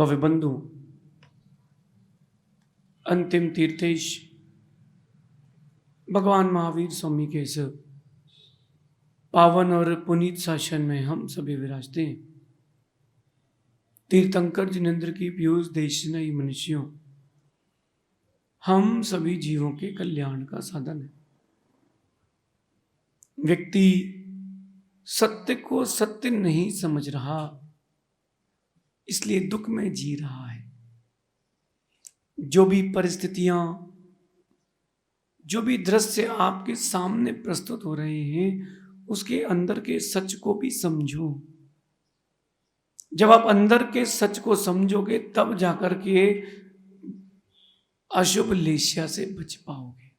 भव्य बंधु, अंतिम तीर्थेश भगवान महावीर स्वामी के इस पावन और पुनीत शासन में हम सभी विराजते हैं। तीर्थंकर जिनेन्द्र की पीयूष देशनयी मनुष्यों, हम सभी जीवों के कल्याण का साधन है। व्यक्ति सत्य को सत्य नहीं समझ रहा, इसलिए दुख में जी रहा है। जो भी परिस्थितियां, जो भी दृश्य आपके सामने प्रस्तुत हो रहे हैं, उसके अंदर के सच को भी समझो। जब आप अंदर के सच को समझोगे तब जाकर के अशुभ लेस्या से बच पाओगे।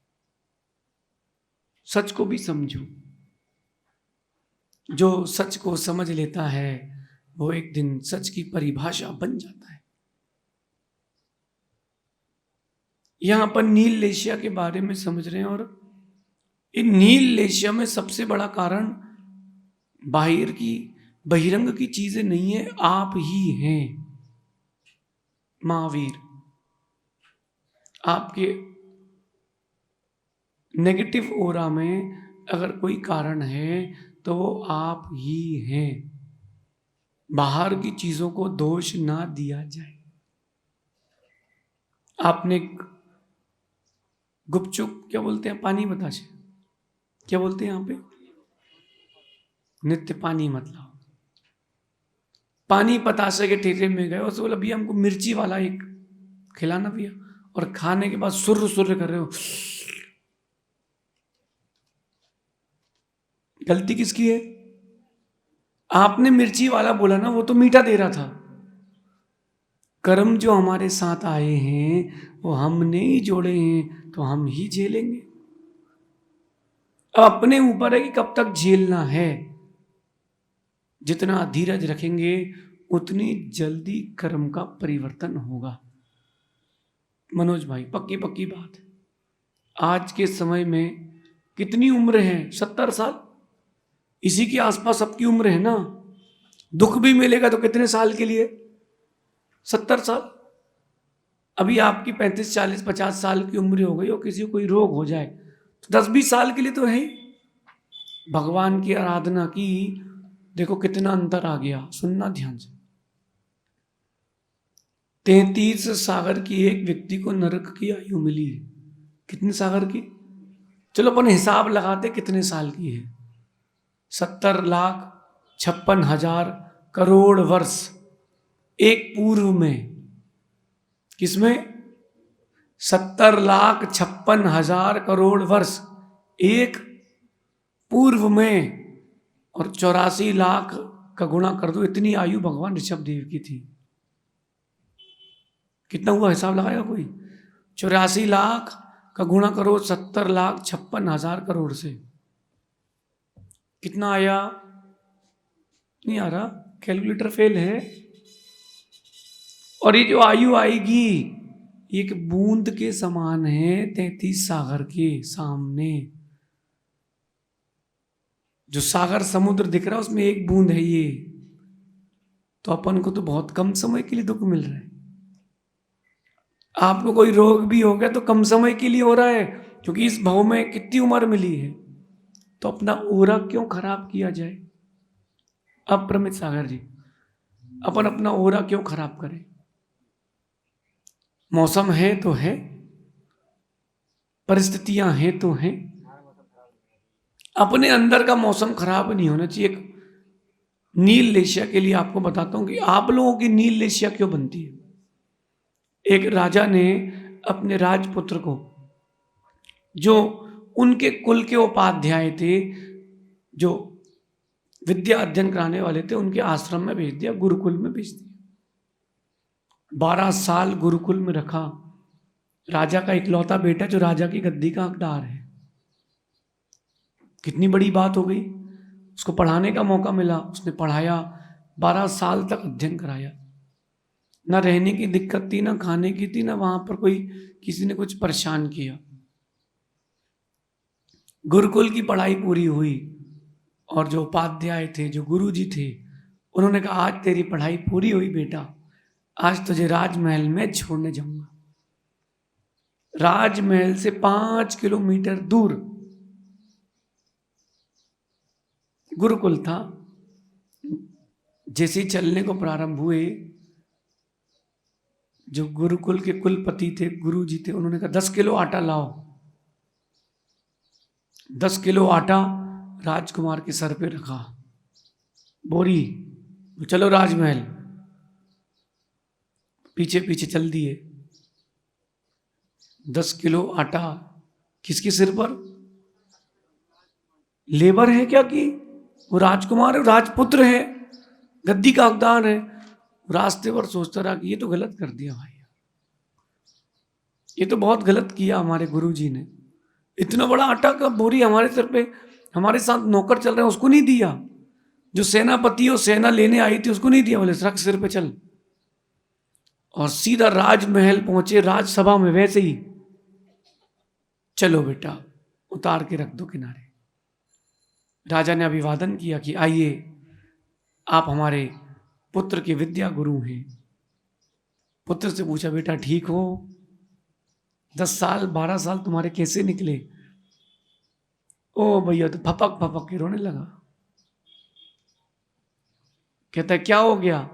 सच को भी समझो। जो सच को समझ लेता है वो एक दिन सच की परिभाषा बन जाता है। यहां पर नील लेस्या के बारे में समझ रहे हैं, और इन नील लेस्या में सबसे बड़ा कारण बहिरंग की चीजें नहीं है, आप ही हैं। महावीर आपके नेगेटिव ओरा में अगर कोई कारण है तो वो आप ही हैं। बाहर की चीजों को दोष ना दिया जाए। आपने गुपचुप क्या बोलते हैं, पानी बताशे क्या बोलते हैं यहां पे, नित्य पानी मत लाओ। पानी पतासे के ठेले में गए और बोला भैया हमको मिर्ची वाला एक खिलाना भैया, और खाने के बाद सुर्र सुर्र कर रहे हो। गलती किसकी है? आपने मिर्ची वाला बोला ना, वो तो मीठा दे रहा था। कर्म जो हमारे साथ आए हैं वो हमने ही जोड़े हैं, तो हम ही झेलेंगे। अब अपने ऊपर है कि कब तक झेलना है। जितना धीरज रखेंगे उतनी जल्दी कर्म का परिवर्तन होगा। मनोज भाई, पक्की पक्की बात है। आज के समय में कितनी उम्र है? 70 साल, इसी के आसपास सबकी उम्र है ना। दुख भी मिलेगा तो कितने साल के लिए? 70 साल। अभी आपकी 35, 40, 50 साल की उम्र हो गई और किसी को कोई रोग हो जाए तो 10-20 साल के लिए तो है ही। भगवान की आराधना की, देखो कितना अंतर आ गया। सुनना ध्यान से। 33 सागर की एक व्यक्ति को नरक की आयु मिली। कितने सागर की? चलो अपन हिसाब लगाते कितने साल की है। 70,56,000 करोड़ वर्ष एक पूर्व में। किसमें? 70,56,000 करोड़ वर्ष एक पूर्व में, और 84 लाख का गुणा कर दो, इतनी आयु भगवान ऋषभ देव की थी। कितना हुआ हिसाब लगाएगा कोई? 84 लाख का गुणा करो 70,56,000 करोड़ से, कितना आया? नहीं आ रहा, कैलकुलेटर फेल है। और ये जो आयु आएगी एक बूंद के समान है 33 सागर के सामने। जो सागर समुद्र दिख रहा है उसमें एक बूंद है ये। तो अपन को तो बहुत कम समय के लिए दुख मिल रहा है। आपको कोई रोग भी हो गया तो कम समय के लिए हो रहा है, क्योंकि इस भाव में कितनी उम्र मिली है। तो अपना ओरा क्यों खराब किया जाए? अब प्रमित सागर जी, अपन अपना ओरा क्यों खराब करें? मौसम है तो है, परिस्थितियां हैं तो हैं। अपने अंदर का मौसम खराब नहीं होना चाहिए। एक नील लेस्या के लिए आपको बताता हूं कि आप लोगों की नील लेस्या क्यों बनती है। एक राजा ने अपने राजपुत्र को, जो उनके कुल के उपाध्याय थे, जो विद्या अध्ययन कराने वाले थे, उनके आश्रम में भेज दिया, गुरुकुल में भेज दिया। 12 साल गुरुकुल में रखा। राजा का इकलौता बेटा जो राजा की गद्दी का हकदार है। कितनी बड़ी बात हो गई। उसको पढ़ाने का मौका मिला, उसने पढ़ाया, 12 साल तक अध्ययन कराया। ना रहने की दिक्कत थी, ना खाने की थी, ना वहां पर कोई किसी ने कुछ परेशान किया। गुरुकुल की पढ़ाई पूरी हुई, और जो उपाध्याय थे, जो गुरुजी थे, उन्होंने कहा आज तेरी पढ़ाई पूरी हुई बेटा, आज तुझे राजमहल में छोड़ने जाऊंगा। राजमहल से 5 किलोमीटर दूर गुरुकुल था। जैसे ही चलने को प्रारंभ हुए, जो गुरुकुल के कुलपति थे, गुरु जी थे, उन्होंने कहा 10 किलो आटा लाओ। 10 किलो आटा राजकुमार के सर पे रखा, बोरी, चलो राजमहल। पीछे पीछे चल दिए। 10 किलो आटा किसके सिर पर? लेबर है क्या कि वो राजकुमार है, राजपुत्र है, गद्दी का हकदार है। रास्ते पर सोचता रहा कि ये तो गलत कर दिया भाई, ये तो बहुत गलत किया हमारे गुरुजी ने। इतना बड़ा आटा का बोरी हमारे सर पे, हमारे साथ नौकर चल रहे हैं उसको नहीं दिया, जो सेनापति और सेना लेने आई थी उसको नहीं दिया, बोले रख सिर पे चल। और सीधा राजमहल पहुंचे, राजसभा में वैसे ही, चलो बेटा उतार के रख दो किनारे। राजा ने अभिवादन किया कि आइए, आप हमारे पुत्र के विद्या गुरु हैं। पुत्र से पूछा, बेटा ठीक हो? 10 साल 12 साल तुम्हारे कैसे निकले? ओ भैया तो फपक फपक के रोने लगा। कहता है क्या हो गया?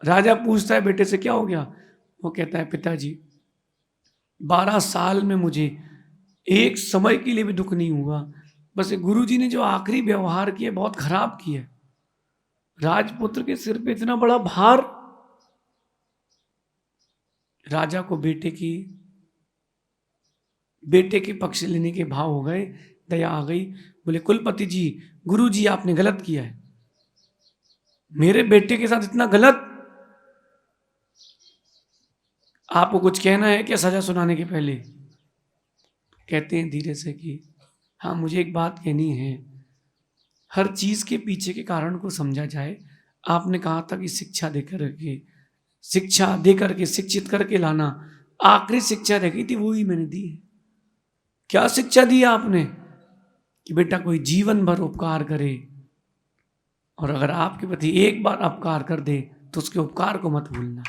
राजा पूछता है बेटे से क्या हो गया? वो कहता है पिताजी 12 साल में मुझे एक समय के लिए भी दुख नहीं हुआ, बस गुरुजी ने जो आखिरी व्यवहार किया बहुत खराब किया। राजपुत्र के सिर पे इतना बड़ा भार। राजा को बेटे के पक्ष लेने के भाव हो गए, दया आ गई। बोले कुलपति जी, गुरु जी आपने गलत किया है, मेरे बेटे के साथ इतना गलत। आपको कुछ कहना है क्या सजा सुनाने के पहले? कहते हैं धीरे से कि हाँ मुझे एक बात कहनी है, हर चीज के पीछे के कारण को समझा जाए। आपने कहा था कि शिक्षा दे करके शिक्षित करके लाना, आखिरी शिक्षा रह गई थी वो ही मैंने दी है। क्या शिक्षा दी आपने? कि बेटा कोई जीवन भर उपकार करे, और अगर आपके प्रति एक बार अपकार कर दे तो उसके उपकार को मत भूलना,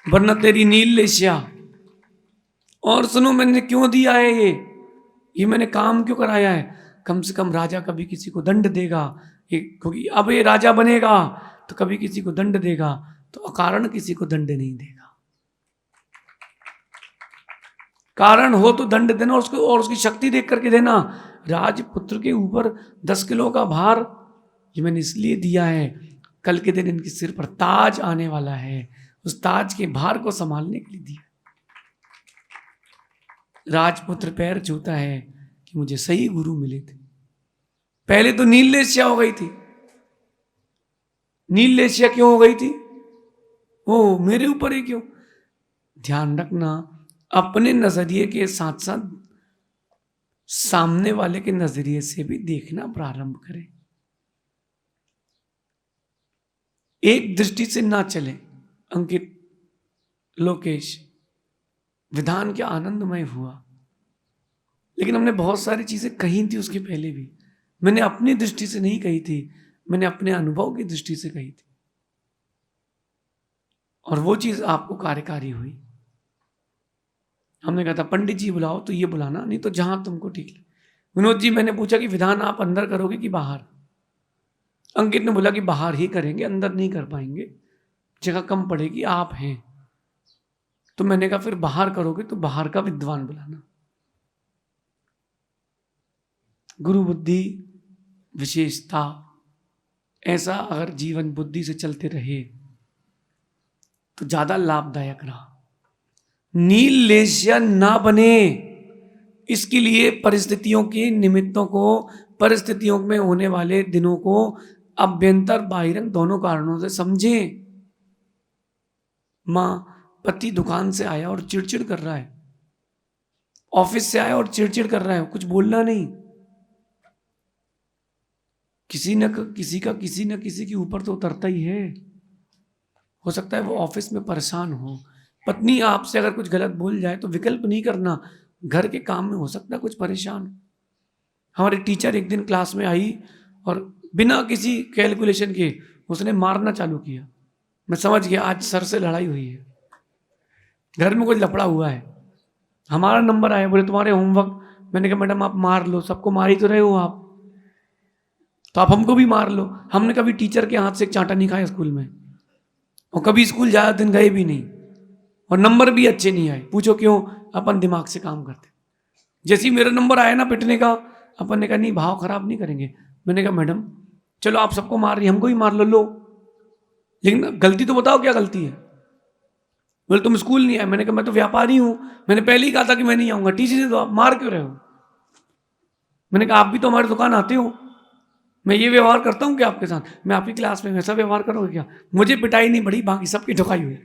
वरना तेरी नील लेशिया। और सुनो मैंने क्यों दिया है ये मैंने काम क्यों कराया है? कम से कम राजा कभी किसी को दंड देगा, क्योंकि अब ये राजा बनेगा तो कभी किसी को दंड देगा, तो अकारण किसी को दंड नहीं देगा। कारण हो तो दंड देना, और उसकी शक्ति देख करके देना। राजपुत्र के ऊपर 10 किलो का भार ये मैंने इसलिए दिया है, कल के दिन इनके सिर पर ताज आने वाला है, उस ताज के भार को संभालने के लिए दिया। राजपुत्र पैर छूता है कि मुझे सही गुरु मिले थे। पहले तो नीललेशिया हो गई थी। नीललेशिया क्यों हो गई थी? ओ मेरे ऊपर ही क्यों? ध्यान रखना, अपने नजरिए के साथ साथ सामने वाले के नजरिए से भी देखना प्रारंभ करें। एक दृष्टि से ना चले। अंकित, लोकेश, विधान क्या आनंदमय हुआ, लेकिन हमने बहुत सारी चीजें कही थी उसके पहले भी। मैंने अपनी दृष्टि से नहीं कही थी, मैंने अपने अनुभव की दृष्टि से कही थी, और वो चीज आपको कार्यकारी हुई। हमने कहा था पंडित जी बुलाओ तो ये बुलाना, नहीं तो जहां तुमको ठीक लगे। विनोद जी, मैंने पूछा कि विधान आप अंदर करोगे कि बाहर? अंकित ने बोला कि बाहर ही करेंगे, अंदर नहीं कर पाएंगे, जगह कम पड़ेगी, आप हैं। तो मैंने कहा फिर बाहर करोगे तो बाहर का विद्वान बुलाना। गुरु बुद्धि विशेषता, ऐसा अगर जीवन बुद्धि से चलते रहे तो ज्यादा लाभदायक रहा। नील लेशिया ना बने, इसके लिए परिस्थितियों के निमित्तों को, परिस्थितियों में होने वाले दिनों को अभ्यंतर बाहिरंग दोनों कारणों से समझें। मां, पति दुकान से आया और चिड़चिड़ कर रहा है, ऑफिस से आया और चिड़चिड़ कर रहा है, कुछ बोलना नहीं। किसी न किसी के ऊपर तो उतरता ही है। हो सकता है वो ऑफिस में परेशान हो, पत्नी आपसे अगर कुछ गलत बोल जाए तो विकल्प नहीं करना, घर के काम में हो सकता है कुछ परेशान। हमारी टीचर एक दिन क्लास में आई और बिना किसी कैलकुलेशन के उसने मारना चालू किया। मैं समझ गया आज सर से लड़ाई हुई है, घर में कुछ लफड़ा हुआ है। हमारा नंबर आया, बोले तुम्हारे होमवर्क। मैंने कहा मैडम आप मार लो, सबको मार ही तो रहे हो आप, तो आप हमको भी मार लो। हमने कभी टीचर के हाथ से एक चांटा नहीं खाया स्कूल में, और कभी स्कूल ज़्यादा दिन गए भी नहीं, और नंबर भी अच्छे नहीं आए। पूछो क्यों? अपन दिमाग से काम करते। जैसे ही मेरा नंबर आया ना पिटने का, अपन ने कहा नहीं भाव खराब नहीं करेंगे। मैंने कहा मैडम चलो आप सबको मार रही, हमको ही मार लो, लेकिन गलती तो बताओ क्या गलती है। बोले तुम स्कूल नहीं आए। मैंने कहा मैं तो व्यापारी हूं, मैंने पहले ही कहा था कि मैं नहीं आऊंगा, टीसी दे दो, आप मार क्यों रहे हो? मैंने कहा आप भी तो हमारी दुकान आते हो, मैं ये व्यवहार करता हूँ क्या आपके साथ? मैं आपकी क्लास में वैसा व्यवहार करोगे क्या? मुझे पिटाई नहीं पड़ी, बाकी सबकी ठुकाई हुई।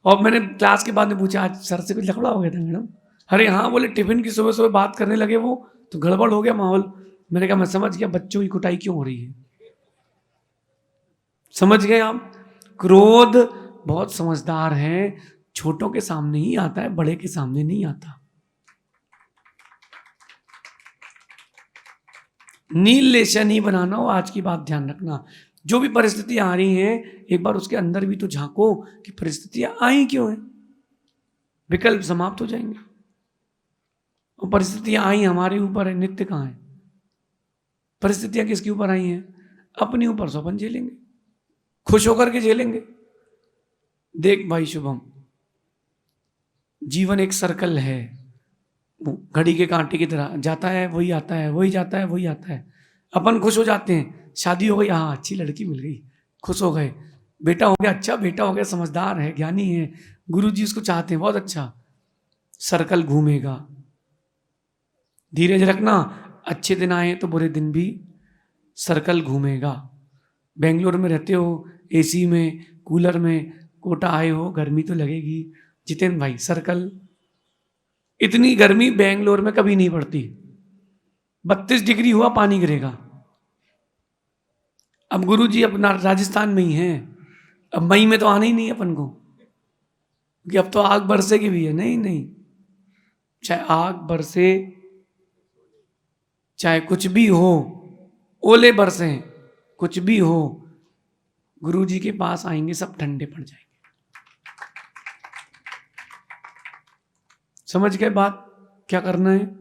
और मैंने क्लास के बाद में पूछा आज सर से कुछ लफड़ा हो गया था मैडम? अरे हाँ, बोले टिफिन की सुबह सुबह बात करने लगे वो, तो गड़बड़ हो गया माहौल। मैंने कहा मैं समझ गया बच्चों की कुटाई क्यों हो रही है। समझ गए आप? क्रोध बहुत समझदार है, छोटों के सामने ही आता है, बड़े के सामने नहीं आता। नील लेशा नहीं बनाना हो, आज की बात ध्यान रखना। जो भी परिस्थितियां आ रही हैं, एक बार उसके अंदर भी तो झांको कि परिस्थितियां आई क्यों हैं। विकल्प समाप्त हो जाएंगे। और परिस्थितियां आई हमारे ऊपर है, नित्य कहाँ है? परिस्थितियां किसके ऊपर आई हैं? अपने ऊपर, सो अपन झेलेंगे, खुश होकर के झेलेंगे। देख भाई शुभम, जीवन एक सर्कल है, घड़ी के कांटे की तरह, जाता है वही आता है, वही जाता है वही आता है। अपन खुश हो जाते हैं, शादी हो गई, हाँ अच्छी लड़की मिल गई, खुश हो गए, बेटा हो गया, अच्छा बेटा हो गया, समझदार है, ज्ञानी है, गुरुजी उसको चाहते हैं, बहुत अच्छा। सर्कल घूमेगा, धीरज रखना। अच्छे दिन आए तो बुरे दिन भी सर्कल घूमेगा। बेंगलोर में रहते हो, एसी में, कूलर में, कोटा आए हो, गर्मी तो लगेगी। जितेंद्र भाई, सर्कल, इतनी गर्मी बेंगलोर में कभी नहीं पड़ती। 32 डिग्री हुआ पानी गिरेगा। अब गुरुजी अपना राजस्थान में ही हैं, अब मई में तो आना ही नहीं अपन को, कि अब तो आग बरसेगी भी है। नहीं नहीं, चाहे आग बरसे, चाहे कुछ भी हो, ओले बरसे, कुछ भी हो, गुरुजी के पास आएंगे सब ठंडे पड़ जाएंगे। समझ गए बात? क्या करना है?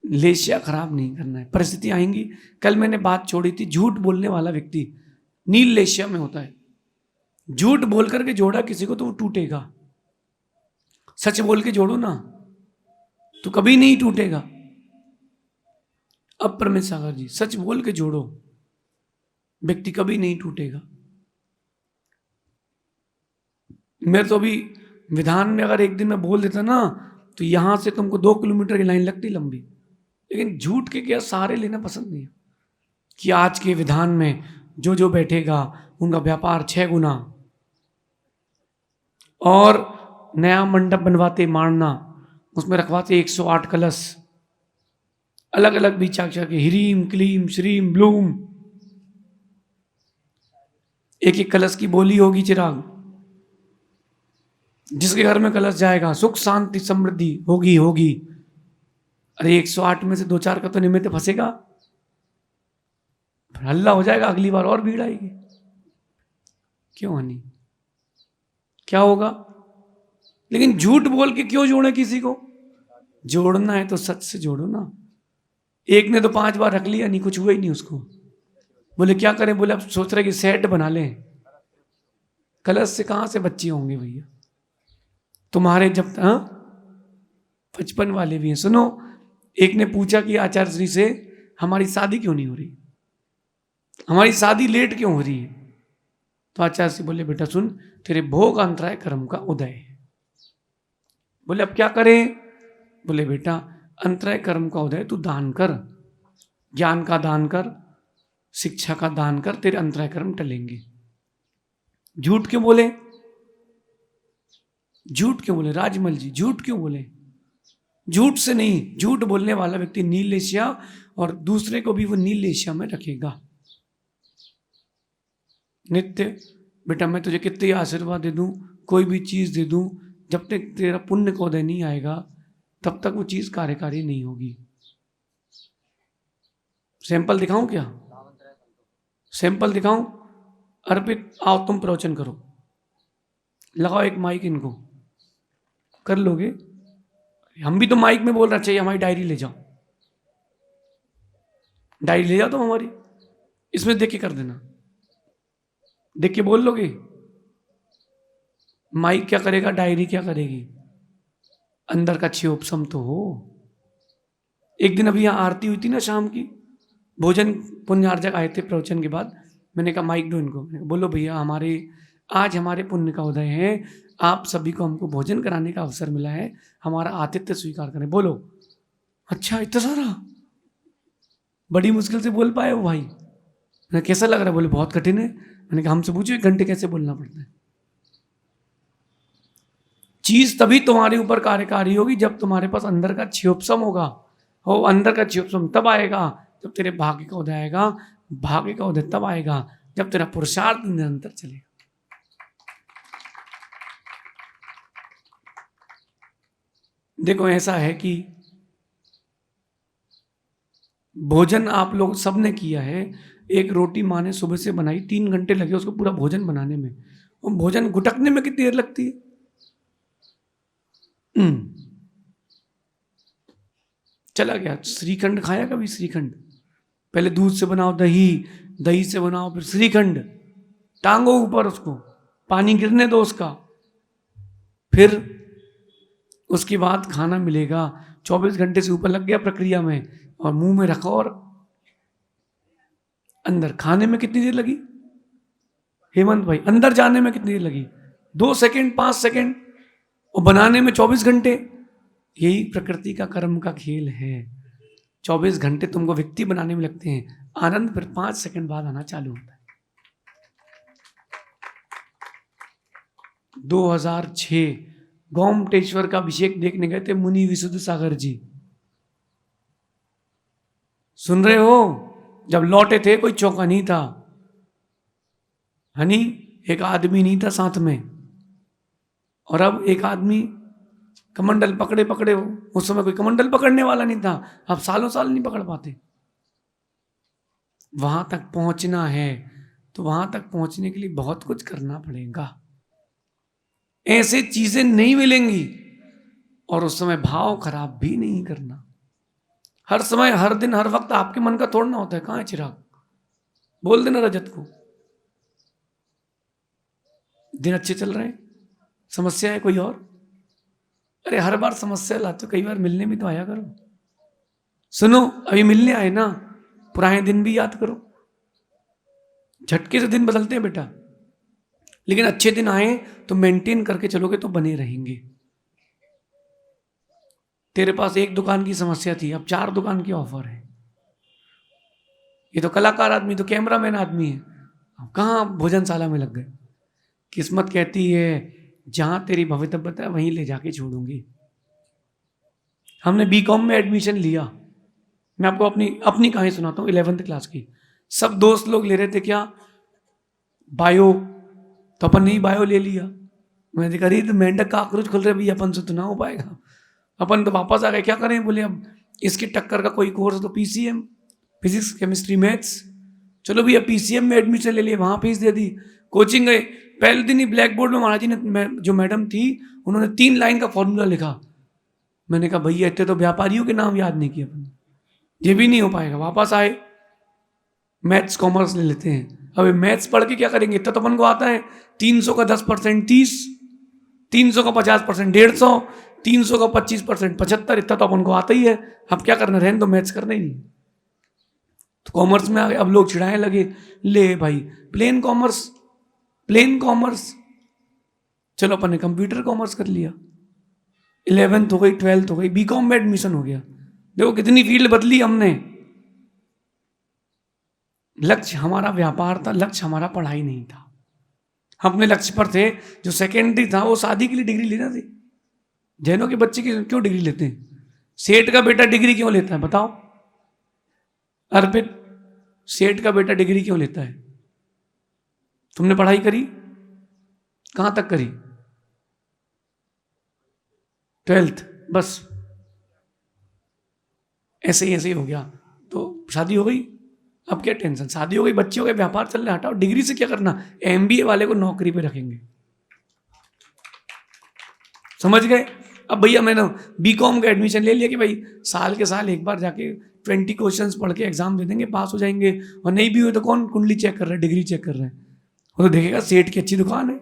लेशिया खराब नहीं करना है। परिस्थिति आएंगी। कल मैंने बात छोड़ी थी, झूठ बोलने वाला व्यक्ति नील लेशिया में होता है। झूठ बोल करके जोड़ा किसी को तो वो टूटेगा। सच बोल के जोड़ो ना तो कभी नहीं टूटेगा। अब परमेश सागर जी, सच बोल के जोड़ो, व्यक्ति कभी नहीं टूटेगा। मेरे तो अभी विधान में अगर एक दिन मैं बोल देता ना, तो यहां से तुमको 2 किलोमीटर की लाइन लगती लंबी। लेकिन झूठ के क्या सहारे लेना पसंद नहीं है, कि आज के विधान में जो जो बैठेगा उनका व्यापार 6 गुना, और नया मंडप बनवाते मारना, उसमें रखवाते 108 कलश, अलग अलग बीचाक्षर के, ह्रीम क्लीम श्रीम ब्लूम, एक एक कलश की बोली होगी चिराग। जिसके घर में कलश जाएगा सुख शांति समृद्धि होगी होगी। अरे 108 में से 2-4 का तो निमित्त फंसेगा, हल्ला हो जाएगा, अगली बार और भीड़ आएगी। क्यों हनी, क्या होगा? लेकिन झूठ बोल के क्यों जोड़े किसी को? जोड़ना है तो सच से जोड़ो ना। एक ने तो 5 बार रख लिया, नहीं कुछ हुआ ही नहीं उसको। बोले क्या करें? बोले अब सोच रहे कि सेट बना लें। कलश से कहां से बच्चे होंगे भैया तुम्हारे? जब 55 वाले भी हैं। सुनो, एक ने पूछा कि आचार्य श्री से हमारी शादी क्यों नहीं हो रही, हमारी शादी लेट क्यों हो रही है? तो आचार्य श्री बोले बेटा सुन, तेरे भोग अंतराय कर्म का उदय है। बोले अब क्या करें? बोले बेटा अंतराय कर्म का उदय, तू दान कर, ज्ञान का दान कर, शिक्षा का दान कर, तेरे अंतराय कर्म टलेंगे। झूठ क्यों बोले? झूठ क्यों बोले राजमल जी? झूठ क्यों बोले? झूठ से नहीं, झूठ बोलने वाला व्यक्ति नील लेशिया, और दूसरे को भी वो नील लेशिया में रखेगा। नित्य बेटा मैं तुझे कितने आशीर्वाद दे दूं, कोई भी चीज दे दूं, जब तक तेरा पुण्य का उदय नहीं आएगा तब तक वो चीज कार्यकारी नहीं होगी। सैंपल दिखाऊं क्या? सैंपल दिखाऊं? अर्पित आओ तुम प्रवचन करो, लगाओ एक माइक इनको, कर लोगे? हम भी तो माइक में बोल रहे, चाहिए हमारी डायरी ले जाओ, डायरी ले जाओ तुम हमारी, इसमें देख के कर देना, देख के बोल लोगे? माइक क्या करेगा, डायरी क्या करेगी? अंदर का क्षयोपशम तो हो। एक दिन अभी यहाँ आरती हुई थी ना शाम की, भोजन पुण्यार्जक आए थे प्रवचन के बाद, मैंने कहा माइक दो इनको, मैंने कहा, बोलो भैया हमारे आज हमारे पुण्य का उदय है, आप सभी को हमको भोजन कराने का अवसर मिला है, हमारा आतिथ्य स्वीकार करें। बोलो। अच्छा इतना सारा, बड़ी मुश्किल से बोल पाए हो भाई। मैंने कैसा लग रहा है? बोले बहुत कठिन है। मैंने कहा हमसे पूछो 1 घंटे कैसे बोलना पड़ता है। चीज तभी तुम्हारे ऊपर कार्यकारी होगी जब तुम्हारे पास अंदर का क्षयोपशम होगा। हो अंदर का क्षयोपशम तब आएगा जब तेरे भाग्य का उदय आएगा। भाग्य का उदय तब आएगा जब तेरा पुरुषार्थ निरंतर चलेगा। देखो ऐसा है कि भोजन आप लोग सबने किया है। एक रोटी माँ ने सुबह से बनाई, 3 घंटे लगे उसको पूरा भोजन बनाने में, और भोजन गुटकने में कितनी देर लगती है? चला गया। श्रीखंड खाया कभी? श्रीखंड पहले दूध से बनाओ, दही, दही से बनाओ, फिर श्रीखंड, टांगो ऊपर उसको, पानी गिरने दो उसका, फिर उसके बाद खाना मिलेगा। 24 घंटे से ऊपर लग गया प्रक्रिया में, और मुंह में रखो, और अंदर खाने में कितनी देर लगी हेमंत भाई? अंदर जाने में कितनी देर लगी? 2 सेकंड, 5 सेकंड, और बनाने में 24 घंटे। यही प्रकृति का कर्म का खेल है। 24 घंटे तुमको व्यक्ति बनाने में लगते हैं, आनंद फिर 5 सेकंड बाद आना चालू होता है। 2006 गोमटेश्वर का अभिषेक देखने गए थे मुनि विशुद्ध सागर जी, सुन रहे हो? जब लौटे थे कोई चौका नहीं था, हनी एक आदमी नहीं था साथ में, और अब एक आदमी कमंडल पकड़े पकड़े हो। उस समय कोई कमंडल पकड़ने वाला नहीं था, अब सालों साल नहीं पकड़ पाते। वहां तक पहुंचना है तो वहां तक पहुंचने के लिए बहुत कुछ करना पड़ेगा। ऐसे चीजें नहीं मिलेंगी, और उस समय भाव खराब भी नहीं करना। हर समय, हर दिन, हर वक्त आपके मन का तोड़ना होता है। कहां है चिराग? बोल देना रजत को। दिन अच्छे चल रहे हैं, समस्या है कोई और? अरे हर बार समस्या लाते हो, कई बार मिलने भी तो आया करो। सुनो, अभी मिलने आए ना, पुराने दिन भी याद करो। झटके से दिन बदलते हैं बेटा, लेकिन अच्छे दिन आए तो मेंटेन करके चलोगे तो बने रहेंगे। तेरे पास एक दुकान की समस्या थी, अब 4 दुकान की ऑफर है। ये तो कलाकार आदमी, तो कैमरामैन आदमी है, अब कहाँ भोजनशाला में लग गए। किस्मत कहती है जहां तेरी भवितव्यता है वहीं ले जाके छोड़ूंगी। हमने बीकॉम में एडमिशन लिया। मैं आपको अपनी अपनी कहानी सुनाता हूँ, 11th क्लास की। सब दोस्त लोग ले रहे थे क्या, बायो, तो अपन ने ही बायो ले लिया। मैंने देखा अरे तो मेंढक काकरोच खुल रहे भैया, अपन से तो ना हो पाएगा। अपन तो वापस आ गए, क्या करें? बोले अब इसकी टक्कर का कोई कोर्स तो पीसीएम, फिजिक्स केमिस्ट्री मैथ्स। चलो भैया पीसीएम में एडमिशन ले लिए, वहां फीस दे दी, कोचिंग गए। पहले दिन ही ब्लैक बोर्ड में महाराज जी ने, जो मैडम थी, उन्होंने 3 लाइन का फॉर्मूला लिखा। मैंने कहा भैया इतने तो व्यापारियों के नाम याद नहीं किए अपन, ये भी नहीं हो पाएगा। वापस आए, मैथ्स कॉमर्स ले लेते हैं। अब मैथ्स पढ़ के क्या करेंगे? इतना तो अपन को आता है, 300 का 10% 30, 300 का 50% 150, 300 का 25% 75, इतना तो अपन को आता ही है। अब क्या करना, रहने दो, मैथ्स करना ही नहीं। तो कॉमर्स में आ गए। अब लोग चिढ़ाने लगे, ले भाई प्लेन कॉमर्स, प्लेन कॉमर्स। चलो अपन ने कंप्यूटर कॉमर्स कर लिया। 11th हो गई, 12th हो गई, बीकॉम में एडमिशन हो गया। देखो कितनी फील्ड बदली हमने। लक्ष्य हमारा व्यापार था, लक्ष्य हमारा पढ़ाई नहीं था। हम अपने लक्ष्य पर थे। जो सेकेंडरी था वो शादी के लिए डिग्री लेना थी। जैनों के बच्चे की क्यों डिग्री लेते हैं? सेठ का बेटा डिग्री क्यों लेता है बताओ? अर्पित, सेठ का बेटा डिग्री क्यों लेता है? तुमने पढ़ाई करी? कहां तक करी? 12th बस। ऐसे ही हो गया तो शादी हो गई। अब क्या टेंशन, शादी हो गई, बच्चे हो गए, व्यापार चल रहा है, हटाओ। डिग्री से क्या करना, एमबीए वाले को नौकरी पे रखेंगे, समझ गए। अब भैया मैंने बीकॉम का एडमिशन ले लिया कि भाई साल के साल एक बार जाके 20 क्वेश्चंस पढ़ के एग्जाम दे देंगे, पास हो जाएंगे। और नहीं भी हुए तो कौन कुंडली चेक कर रहा है, डिग्री चेक कर रहा है, वो तो देखेगा सेठ की अच्छी दुकान है।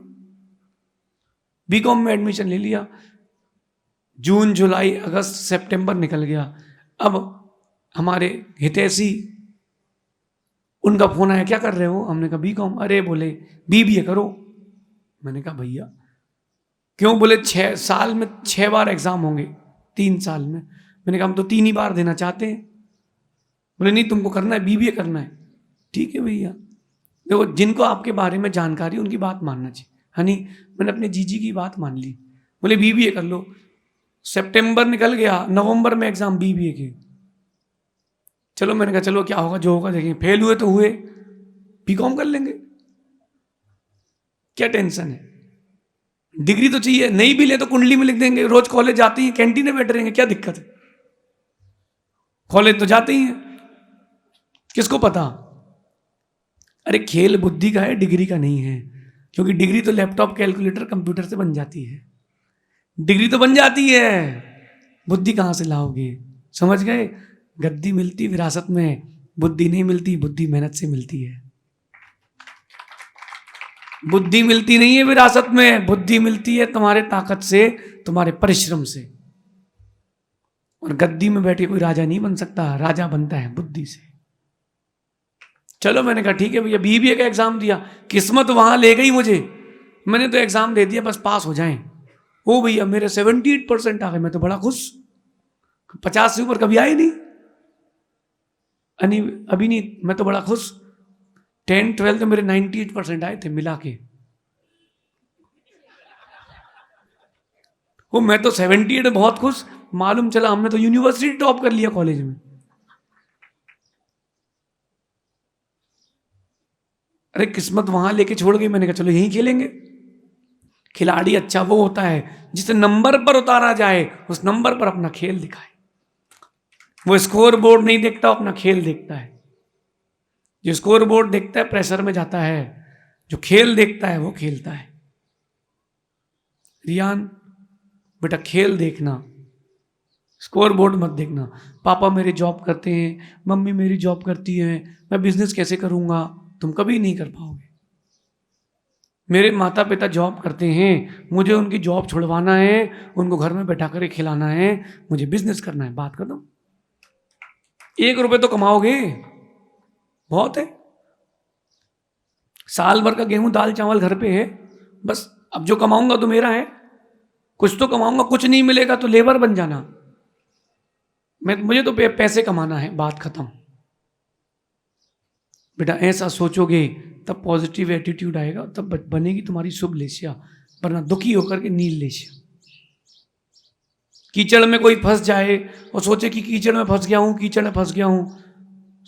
बीकॉम में एडमिशन ले लिया, जून जुलाई अगस्त सितंबर निकल गया। अब हमारे हितैषी, उनका फोन आया, क्या कर रहे हो? हमने कहा बीकॉम। अरे बोले बीबीए करो। मैंने कहा भैया क्यों? बोले 6 साल में 6 बार एग्जाम होंगे, 3 साल में। मैंने कहा हम तो 3 ही बार देना चाहते हैं। बोले नहीं तुमको करना है, बीबीए करना है। ठीक है भैया, देखो जिनको आपके बारे में जानकारी उनकी बात मानना चाहिए, है नहीं। मैंने अपने जीजी की बात मान ली, बोले बीबीए कर लो। सितंबर निकल गया, नवंबर में एग्जाम बीबीए के। चलो मैंने कहा चलो क्या होगा जो होगा देखेंगे, फेल हुए तो हुए, बीकॉम कर लेंगे, क्या टेंशन है। डिग्री तो चाहिए, नहीं भी ले तो कुंडली में लिख देंगे, रोज कॉलेज जाते ही कैंटीन में बैठ रहेंगे, क्या दिक्कत है। कॉलेज तो जाते ही हैं, किसको पता। अरे खेल बुद्धि का है, डिग्री का नहीं है। क्योंकि डिग्री तो लैपटॉप कैलकुलेटर कंप्यूटर से बन जाती है, डिग्री तो बन जाती है, बुद्धि कहां से लाओगे, समझ गए। गद्दी मिलती विरासत में, बुद्धि नहीं मिलती, बुद्धि मेहनत से मिलती है। बुद्धि मिलती नहीं है विरासत में, बुद्धि मिलती है तुम्हारे ताकत से, तुम्हारे परिश्रम से। और गद्दी में बैठे कोई राजा नहीं बन सकता, राजा बनता है बुद्धि से। चलो मैंने कहा ठीक है भैया, बीबीए का एग्जाम दिया, किस्मत वहां ले गई मुझे। मैंने तो एग्जाम दे दिया, बस पास हो जाएं। ओ भैया मेरे 78% आ गए, मैं तो बड़ा खुश। 50 से ऊपर कभी आए नहीं, अभी नहीं, मैं तो बड़ा खुश। 10 12 तो मेरे 98% आए थे मिला के। वो मैं तो 78 बहुत खुश। मालूम चला हमने तो यूनिवर्सिटी टॉप कर लिया कॉलेज में। अरे किस्मत वहां लेके छोड़ गई, मैंने कहा चलो यहीं खेलेंगे। खिलाड़ी अच्छा वो होता है जिसे नंबर पर उतारा जाए, उस नंबर पर अपना खेल दिखाए। वो स्कोर बोर्ड नहीं देखता, अपना खेल देखता है। जो स्कोर बोर्ड देखता है प्रेशर में जाता है, जो खेल देखता है वो खेलता है। रियान बेटा खेल देखना, स्कोर बोर्ड मत देखना। पापा मेरे जॉब करते हैं, मम्मी मेरी जॉब करती है, मैं बिजनेस कैसे करूंगा, तुम कभी नहीं कर पाओगे। मेरे माता पिता जॉब करते हैं, मुझे उनकी जॉब छुड़वाना है, उनको घर में बैठा कर खिलाना है, मुझे बिजनेस करना है, बात खत्म। 1 रुपए तो कमाओगे, बहुत है। साल भर का गेहूं दाल चावल घर पे है, बस अब जो कमाऊंगा तो मेरा है। कुछ तो कमाऊंगा, कुछ नहीं मिलेगा तो लेबर बन जाना। मुझे तो पैसे कमाना है, बात खत्म। बेटा ऐसा सोचोगे तब पॉजिटिव एटीट्यूड आएगा, तब बनेगी तुम्हारी शुभ लेशिया, वरना दुखी होकर के नील लेशिया। कीचड़ में कोई फंस जाए और सोचे कि कीचड़ में फंस गया हूं, कीचड़ में फंस गया हूं,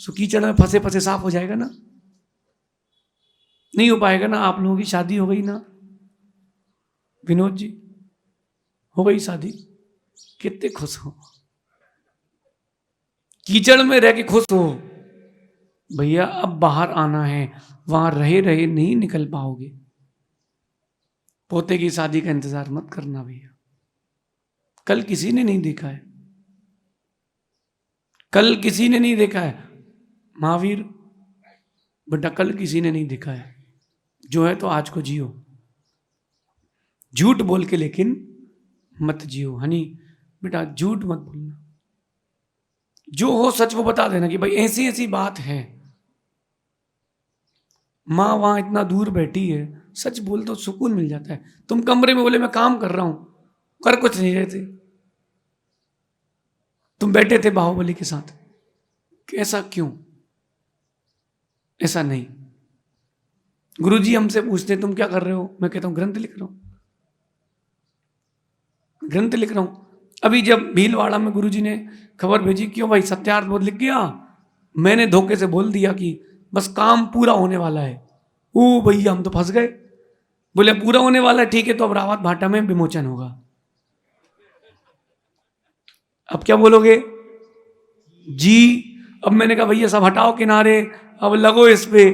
सो कीचड़ में फंसे फंसे साफ हो जाएगा ना? नहीं हो पाएगा ना। आप लोगों की शादी हो गई ना, विनोद जी हो गई शादी, कितने खुश हो, कीचड़ में रह के खुश हो। भैया अब बाहर आना है, वहां रहे रहे नहीं निकल पाओगे। पोते की शादी का इंतजार मत करना भैया, कल किसी ने नहीं देखा है, कल किसी ने नहीं देखा है। महावीर बेटा कल किसी ने नहीं देखा है, जो है तो आज को जियो। झूठ बोल के लेकिन मत जियो, हनी बेटा झूठ मत बोलना। जो हो सच वो बता देना कि भाई ऐसी ऐसी बात है। माँ वहां इतना दूर बैठी है, सच बोल तो सुकून मिल जाता है। तुम कमरे में बोले मैं काम कर रहा हूं, कर कुछ नहीं रहे थे, तुम बैठे थे बाहुबली के साथ, ऐसा क्यों? ऐसा नहीं। गुरुजी हमसे पूछते तुम क्या कर रहे हो, मैं कहता हूं ग्रंथ लिख रहा हूं, ग्रंथ लिख रहा हूं। अभी जब भीलवाड़ा में गुरुजी ने खबर भेजी, क्यों भाई सत्यार्थ बोध लिख गया, मैंने धोखे से बोल दिया कि बस काम पूरा होने वाला है। ओ भैया हम तो फंस गए। बोले पूरा होने वाला है, ठीक है, तो अब रावत भाटा में विमोचन होगा। अब क्या बोलोगे जी? अब मैंने कहा भैया सब हटाओ किनारे, अब लगो इस पे,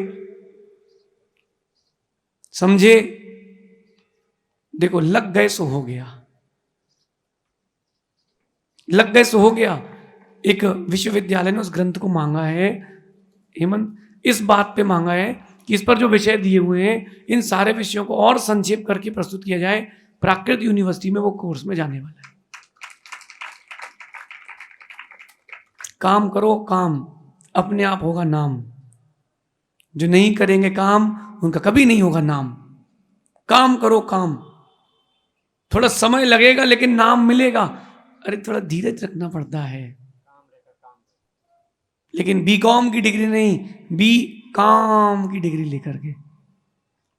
समझे? देखो लग गए सो हो गया, लग गए सो हो गया। एक विश्वविद्यालय ने उस ग्रंथ को मांगा है, हेमंत, इस बात पे मांगा है कि इस पर जो विषय दिए हुए हैं इन सारे विषयों को और संक्षेप करके प्रस्तुत किया जाए। प्राकृत यूनिवर्सिटी में वो कोर्स में जाने वाला है। काम करो काम, अपने आप होगा नाम। जो नहीं करेंगे काम उनका कभी नहीं होगा नाम। काम करो काम, थोड़ा समय लगेगा लेकिन नाम मिलेगा। अरे थोड़ा धीरज रखना पड़ता है, लेकिन बीकॉम की डिग्री नहीं, बी काम की डिग्री लेकर के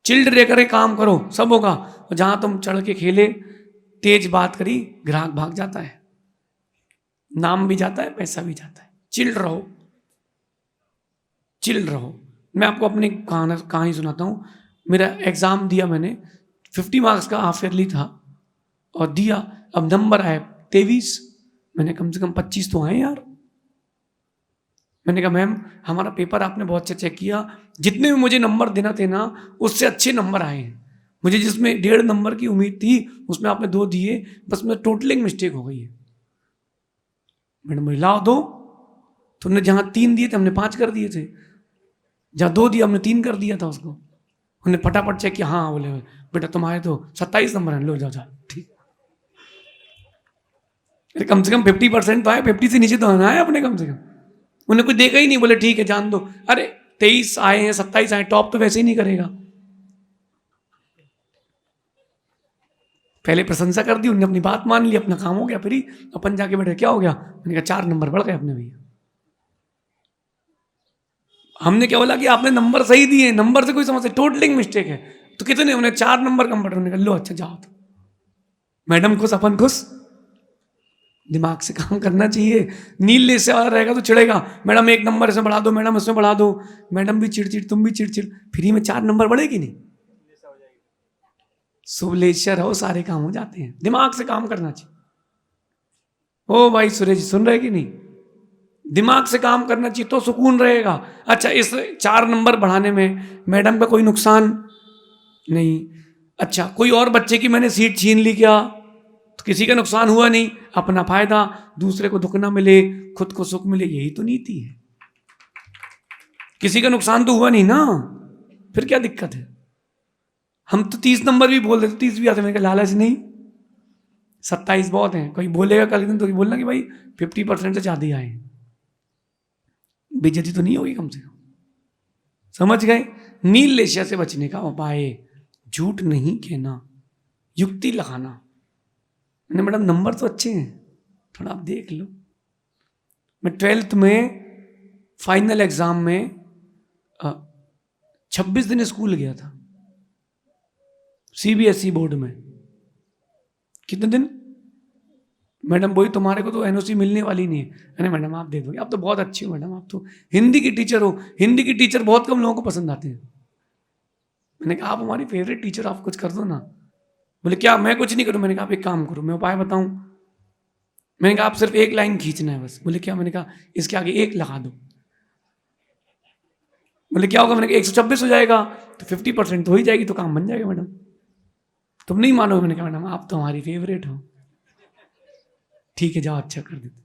चिल्ड लेकर के काम करो, सब होगा। और जहां तुम चढ़ के खेले, तेज बात करी, ग्राहक भाग जाता है, नाम भी जाता है, पैसा भी जाता है। चिल्ड रहो, चिल्ड रहो। मैं आपको अपनी कहानी सुनाता हूँ। मेरा एग्जाम दिया मैंने, 50 मार्क्स का हाफ ईयरली था और दिया। अब नंबर आए 23, मैंने कम से कम 25 तो आए यार। मैंने कहा मैम हमारा पेपर आपने बहुत अच्छा चेक किया, जितने भी मुझे नंबर देना थे ना उससे अच्छे नंबर आए हैं। मुझे जिसमें 1.5 नंबर की उम्मीद थी उसमें आपने 2 दिए, बस में टोटलिंग मिस्टेक हो गई है। मैडम लाओ 2, तुमने जहां 3 दिए थे हमने 5 कर दिए थे, जहां 2 दिया हमने 3 कर दिया था उसको। उन्हें फटाफट चेक किया, हाँ बोले बेटा तुम्हारे तो 27 नंबर हैं, लो जाओ जाओ ठीक। कम से कम 50% तो आए, 50 से नीचे तो आना है अपने कम से कम। उन्हें कुछ देखा ही नहीं, बोले ठीक है जान दो। अरे 23 आए हैं, 27 आए, टॉप तो वैसे ही नहीं करेगा। पहले प्रशंसा कर दी, उन्होंने अपनी बात मान ली, अपना काम हो गया। फिर ही अपन जाके बैठे, क्या हो गया? मैंने कहा 4 नंबर बढ़ गए अपने भैया। हमने क्या बोला कि आपने नंबर सही दिए, नंबर से कोई समस्या, टोटलिंग मिस्टेक है। तो कितने? उन्हें 4 नंबर कम बढ़ रहे। उन्होंने कहा लो अच्छा जाओ। तो मैडम खुश, अपन खुश। दिमाग से काम करना चाहिए। नील से वाला रहेगा तो चिड़ेगा, मैडम 1 नंबर इसमें बढ़ा दो, मैडम इसमें बढ़ा दो। मैडम भी चिड़चिड़, तुम भी चिड़चिड़, फ्री में 4 नंबर बढ़ेगी नहीं। सुबलेश्वर हो, सारे काम हो जाते हैं। दिमाग से काम करना चाहिए। ओ भाई सुरेश सुन रहे कि नहीं? दिमाग से काम करना चाहिए तो सुकून रहेगा। अच्छा इस 4 नंबर बढ़ाने में मैडम का कोई नुकसान नहीं। अच्छा कोई और बच्चे की मैंने सीट छीन ली क्या? तो किसी का नुकसान हुआ नहीं, अपना फायदा, दूसरे को दुख ना मिले, खुद को सुख मिले, यही तो नीति है। किसी का नुकसान तो हुआ नहीं ना, फिर क्या दिक्कत है? हम तो 30 नंबर भी बोल देते, 30 भी आते, मैंने कहा लालच नहीं, 27 बहुत है। कोई बोलेगा कल दिन तो बोलना कि भाई 50% से ज्यादा ही आए, बेइज्जती तो नहीं होगी कम से कम। समझ गए? नील लेशिया से बचने का उपाय, झूठ नहीं कहना, युक्ति लगाना। मैंने मैडम नंबर तो अच्छे हैं, थोड़ा आप देख लो। मैं 12th में फाइनल एग्जाम में 26 दिन स्कूल गया था, CBSE बोर्ड में। कितने दिन? मैडम बोली तुम्हारे को तो NOC मिलने वाली नहीं है। अरे मैडम आप दे दोगे, आप तो बहुत अच्छी हो मैडम, आप तो हिंदी की टीचर हो, हिंदी की टीचर बहुत कम लोगों को पसंद आते हैं। मैंने कहा आप हमारी फेवरेट टीचर, आप कुछ कर दो ना। बोले क्या? मैं कुछ नहीं करूं। मैंने कहा आप एक काम करो, मैं उपाय बताऊं। मैंने कहा आप सिर्फ 1 लाइन खींचना है बस। बोले क्या? मैंने कहा इसके आगे 1 लगा दो। बोले क्या होगा? मैंने कहा 126 हो जाएगा, तो 50% तो हो ही जाएगी, तो काम बन जाएगा मैडम। तुम नहीं मानोगे। मैंने कहा मैडम आप तो हमारी फेवरेट हो, ठीक है जाओ अच्छा कर देते।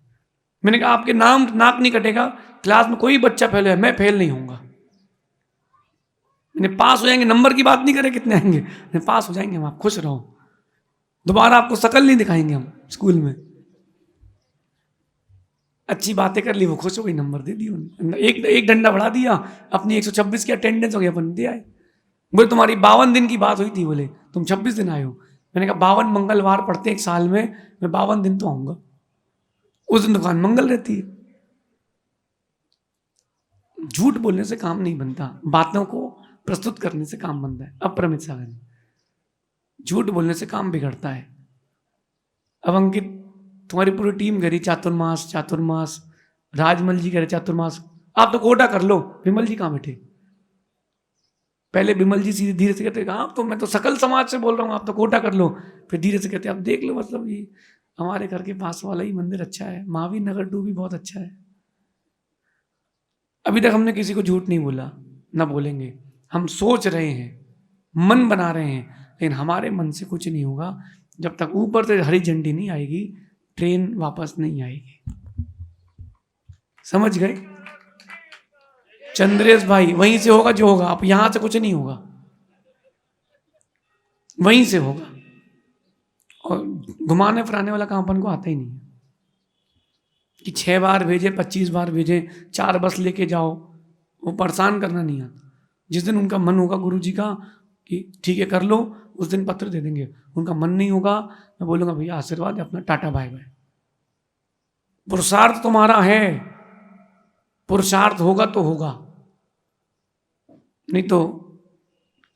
मैंने कहा आपके नाम नाक नहीं कटेगा, क्लास में कोई बच्चा फेल है, मैं फेल नहीं होऊंगा। मैंने पास हो जाएंगे, नंबर की बात नहीं करे कितने आएंगे, मैं पास हो जाएंगे हम, आप खुश रहो। दोबारा आपको शकल नहीं दिखाएंगे हम स्कूल में। अच्छी बातें कर ली, वो खुश हो गई, नंबर दे दिए। एक डंडा बढ़ा दिया, अपनी 126 की अटेंडेंस हो गई, अपन दे आए। बोले तुम्हारी 52 दिन की बात हुई थी, बोले तुम 26 दिन आए हो। मैंने कहा 52 मंगलवार पड़ते हैं 1 साल में, मैं 52 दिन तो आऊंगा, उस दिन दुकान मंगल रहती है। झूठ बोलने से काम नहीं बनता, बातों को प्रस्तुत करने से काम बनता है। अप्रमित सागर, झूठ बोलने से काम बिगड़ता है। अब अंकित तुम्हारी पूरी टीम करी चातुर्मास चातुर्मास, राजमल जी करे चातुर्मास, आप तो कोटा कर लो। विमल जी कहाँ बैठे? पहले विमल जी सीधे धीरे से कहते आप तो, मैं तो सकल समाज से बोल रहा हूँ, आप तो कोटा कर लो। फिर धीरे से कहते आप देख लो, मतलब ये हमारे घर के पास वाला ही मंदिर अच्छा है, महावीर नगर 2 भी बहुत अच्छा है। अभी तक हमने किसी को झूठ नहीं बोला, ना बोलेंगे। हम सोच रहे हैं, मन बना रहे हैं, लेकिन हमारे मन से कुछ नहीं होगा जब तक ऊपर से हरी झंडी नहीं आएगी, ट्रेन वापस नहीं आएगी। समझ गए चंद्रेश भाई? वहीं से होगा जो होगा, आप यहां से कुछ नहीं होगा, वहीं से होगा। और घुमाने फिराने वाला काम अपन को आता ही नहीं है कि 6 बार भेजे, 25 बार भेजे, 4 बस लेके जाओ, वो परेशान करना नहीं आता। जिस दिन उनका मन होगा गुरु जी का कि ठीक है कर लो, उस दिन पत्र दे देंगे। उनका मन नहीं होगा, मैं बोलूंगा भैया आशीर्वाद है अपना, टाटा बाय बाय। पुरुषार्थ तुम्हारा है, पुरुषार्थ होगा तो होगा, नहीं तो